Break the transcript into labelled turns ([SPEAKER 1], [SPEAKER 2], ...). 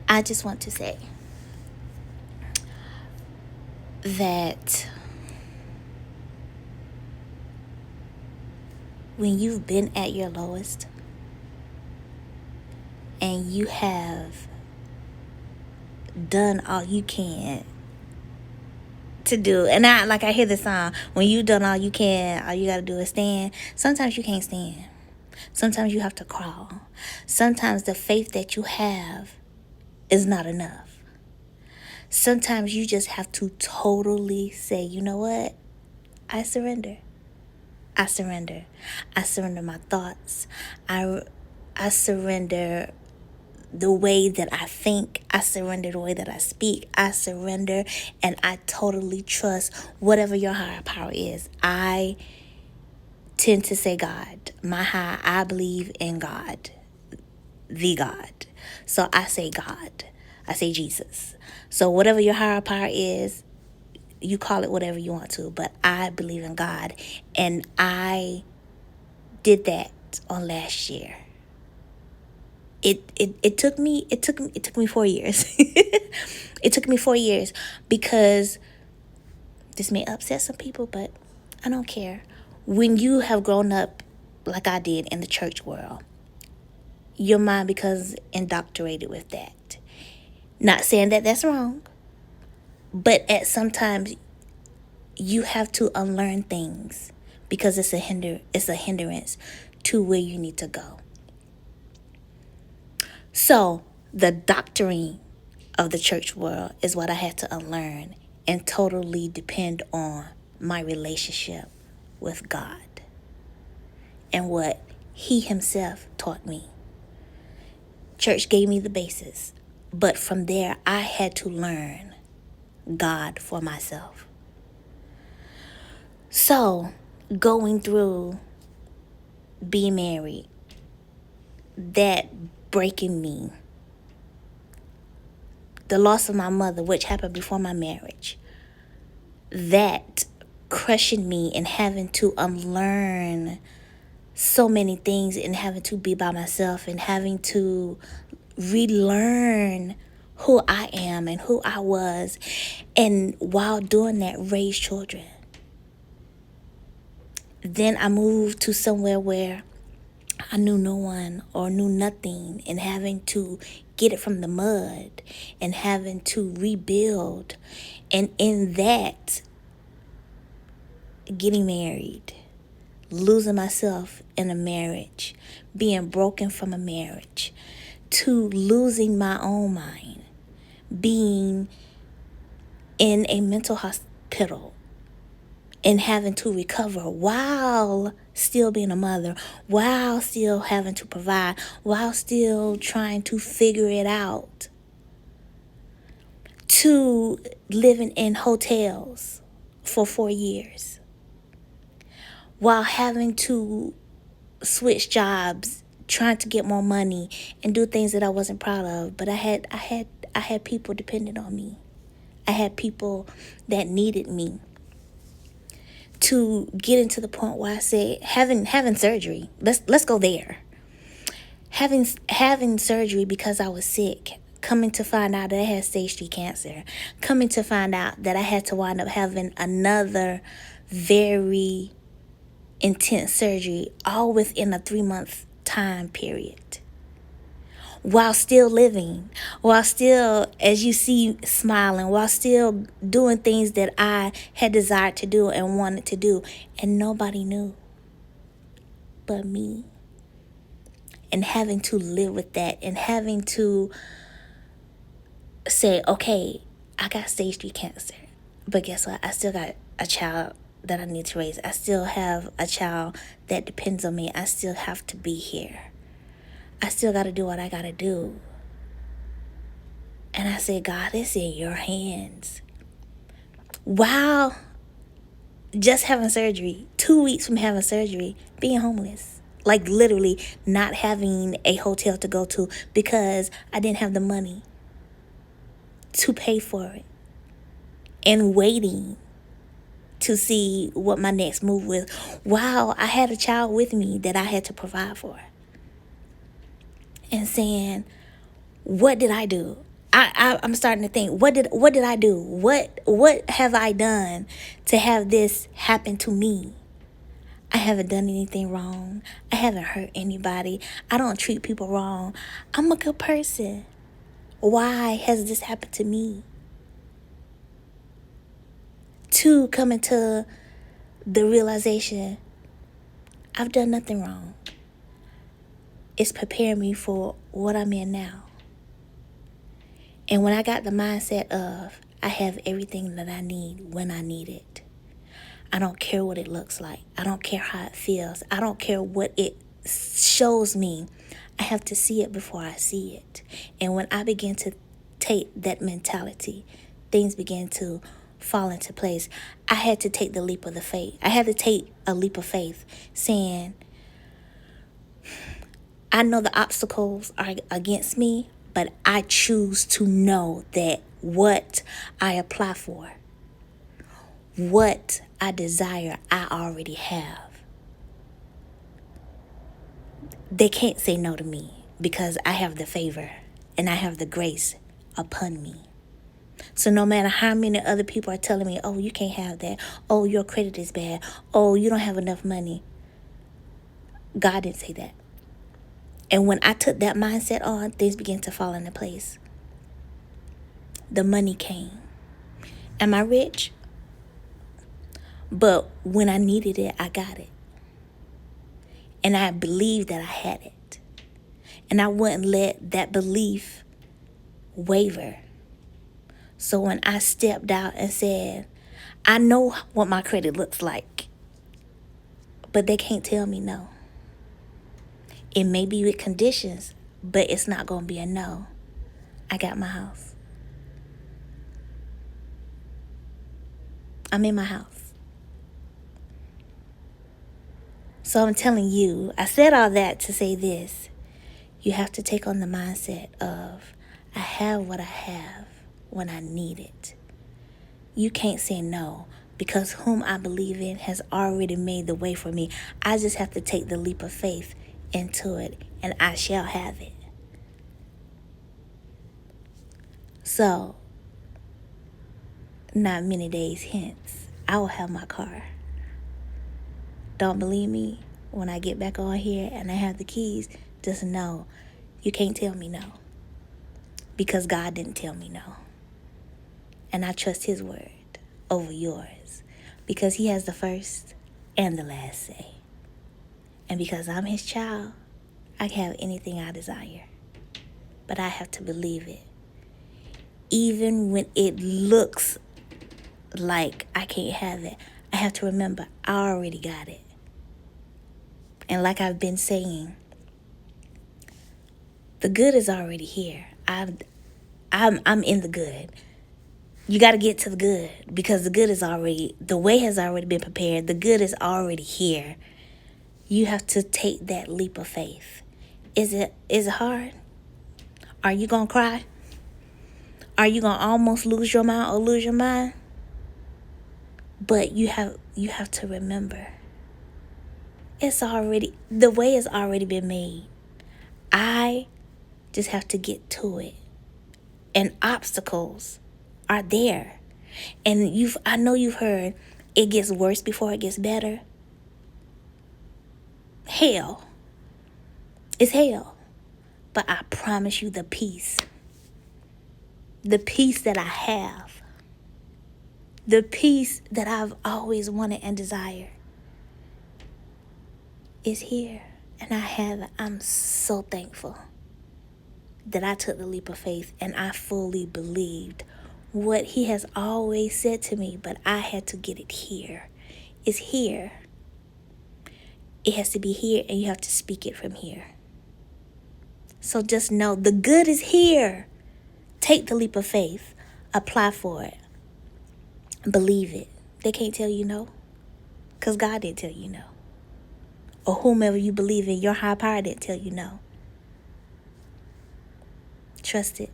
[SPEAKER 1] I just want to say that when you've been at your lowest and you have done all you can to do, and I hear the song, when you done all you can, all you gotta do is stand. Sometimes you can't stand. Sometimes you have to crawl. Sometimes the faith that you have is not enough. Sometimes you just have to totally say, you know what? I surrender. I surrender. I surrender my thoughts. I surrender the way that I think. I surrender the way that I speak. I surrender and I totally trust whatever your higher power is. I tend to say God. I believe in God, the God. So I say God. I say Jesus. So whatever your higher power is, you call it whatever you want to, but I believe in God. And I did that on last year. It took me 4 years. It took me 4 years because this may upset some people, but I don't care. When you have grown up like I did in the church world, your mind becomes indoctrinated with that. Not saying that that's wrong, but at sometimes you have to unlearn things because it's a hindrance to where you need to go. So the doctrine of the church world is what I had to unlearn and totally depend on my relationship with God and what He Himself taught me. Church gave me the basis, but from there I had to learn God for myself. So going through being married, that breaking me, the loss of my mother, which happened before my marriage, that crushing me and having to unlearn so many things and having to be by myself and having to relearn who I am and who I was, and while doing that, raise children. Then I moved to somewhere where I knew no one or knew nothing, and having to get it from the mud and having to rebuild. And in that, getting married, losing myself in a marriage, being broken from a marriage, to losing my own mind, being in a mental hospital and having to recover while still being a mother, while still having to provide, while still trying to figure it out, to living in hotels for 4 years, while having to switch jobs, trying to get more money and do things that I wasn't proud of. But I had people dependent on me. I had people that needed me, to get into the point where I said having surgery. Let's go there. Having surgery because I was sick. Coming to find out that I had stage 3 cancer. Coming to find out that I had to wind up having another very intense surgery, all within a 3-month time period. While still living, while still, as you see, smiling, while still doing things that I had desired to do and wanted to do, and nobody knew but me. And having to live with that and having to say, okay, I got stage 3 cancer, but guess what? I still got a child that I need to raise. I still have a child that depends on me. I still have to be here. I still got to do what I got to do. And I said, God, it's in your hands. Wow. Just having surgery, 2 weeks from having surgery, being homeless. Like literally not having a hotel to go to because I didn't have the money to pay for it. And waiting to see what my next move was. Wow, I had a child with me that I had to provide for. And saying, what did I do? I'm starting to think, what did I do? What have I done to have this happen to me? I haven't done anything wrong. I haven't hurt anybody. I don't treat people wrong. I'm a good person. Why has this happened to me? To coming to the realization, I've done nothing wrong. It's preparing me for what I'm in now. And when I got the mindset of, I have everything that I need when I need it. I don't care what it looks like. I don't care how it feels. I don't care what it shows me. I have to see it before I see it. And when I begin to take that mentality, things begin to fall into place. I had to take the leap of the faith. I had to take a leap of faith saying, I know the obstacles are against me, but I choose to know that what I apply for, what I desire, I already have. They can't say no to me because I have the favor and I have the grace upon me. So no matter how many other people are telling me, oh, you can't have that. Oh, your credit is bad. Oh, you don't have enough money. God didn't say that. And when I took that mindset on, things began to fall into place. The money came. Am I rich? But when I needed it, I got it. And I believed that I had it. And I wouldn't let that belief waver. So when I stepped out and said, I know what my credit looks like, but they can't tell me no. It may be with conditions, but it's not going to be a no. I got my house. I'm in my house. So I'm telling you, I said all that to say this. You have to take on the mindset of, I have what I have when I need it. You can't say no because whom I believe in has already made the way for me. I just have to take the leap of faith into it and I shall have it. So, not many days hence, I will have my car. Don't believe me? When I get back on here and I have the keys, just know you can't tell me no. Because God didn't tell me no. And I trust his word over yours. Because he has the first and the last say. And because I'm his child, I can have anything I desire. But I have to believe it. Even when it looks like I can't have it, I have to remember I already got it. And like I've been saying, the good is already here. I'm in the good. You got to get to the good because the way has already been prepared. The good is already here. You have to take that leap of faith. Is it hard? Are you going to cry? Are you going to almost lose your mind or lose your mind? But you have to remember, the way has already been made. I just have to get to it. And obstacles are there. And I know you've heard it gets worse before it gets better. Hell. It's hell. But I promise you the peace that I have, the peace that I've always wanted and desired is here. And I have it. I'm so thankful that I took the leap of faith and I fully believed what he has always said to me, but I had to get it here. It's here. It has to be here and you have to speak it from here. So just know the good is here. Take the leap of faith. Apply for it. Believe it. They can't tell you no. Because God didn't tell you no. Or whomever you believe in, your high power didn't tell you no. Trust it.